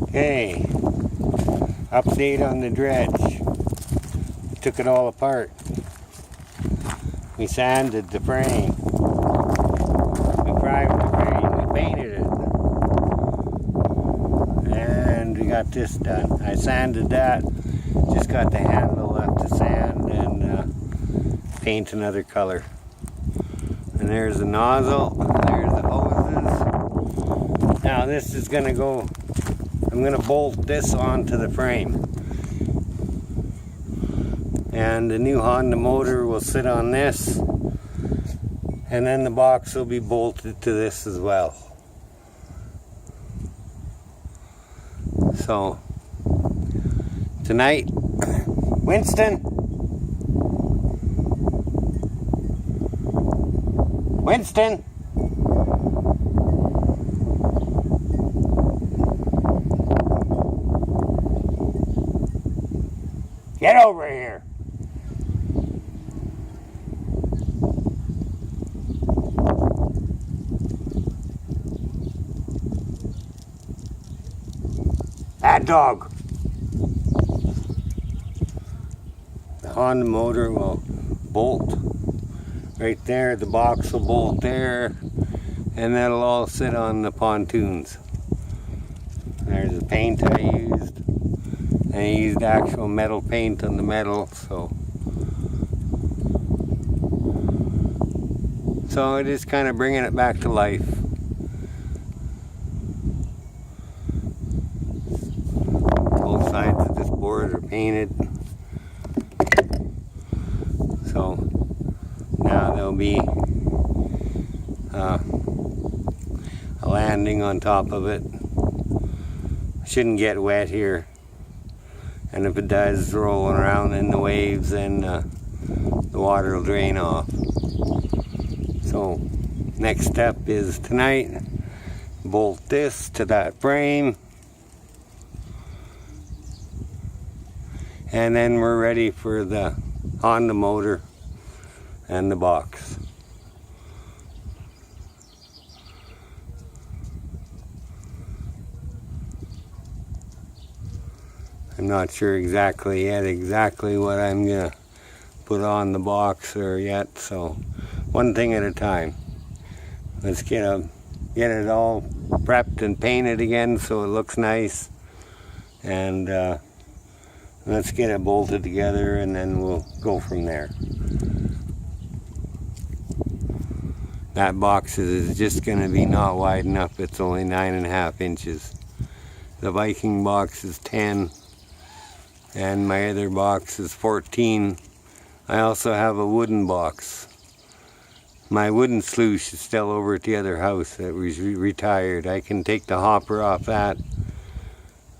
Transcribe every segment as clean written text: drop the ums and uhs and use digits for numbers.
Okay, update on the dredge. Took it all apart. We sanded the frame. We primed the frame. We painted it. And we got this done. I sanded that. Just got the handle left to sand and paint another color. And there's the nozzle. There's the hoses. Now this is going to go. I'm going to bolt this onto the frame. And the new Honda motor will sit on this. And then the box will be bolted to this as well. So, tonight, Winston? Winston? Get over here. That dog. The Honda motor will bolt right there. The box will bolt there. And that'll all sit on the pontoons. There's the paint I used. I used actual metal paint on the metal, so it is kind of bringing it back to life. Both sides of this board are painted, so now there'll be a landing on top of it. Shouldn't get wet here. And if it does, rolling around in the waves, then the water will drain off. So, next step is tonight, bolt this to that frame. And then we're ready for the Honda motor and the box. I'm not sure exactly what I'm gonna put on the box or yet, so one thing at a time. Let's get it all prepped and painted again so it looks nice, and let's get it bolted together and then we'll go from there. That box is just gonna be not wide enough. It's only 9.5 inches. The Viking box is 10. And my other box is 14. I also have a wooden box. My wooden sluice is still over at the other house that was retired. I can take the hopper off that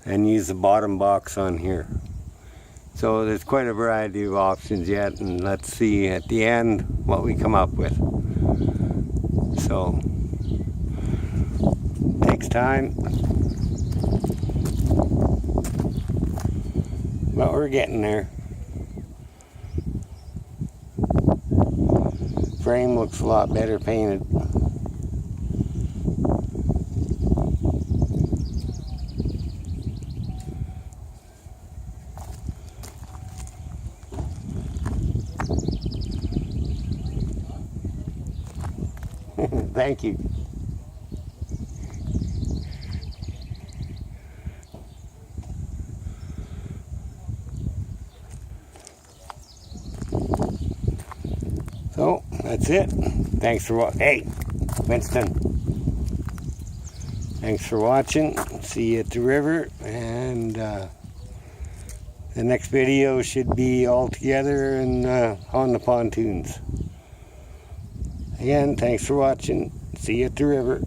and use the bottom box on here. So there's quite a variety of options yet, and let's see at the end what we come up with. So, takes time. But we're getting there. Frame looks a lot better painted. Thank you. So, that's it. Thanks for watching. Hey, Winston. Thanks for watching. See you at the river. And the next video should be all together and on the pontoons. Again, thanks for watching. See you at the river.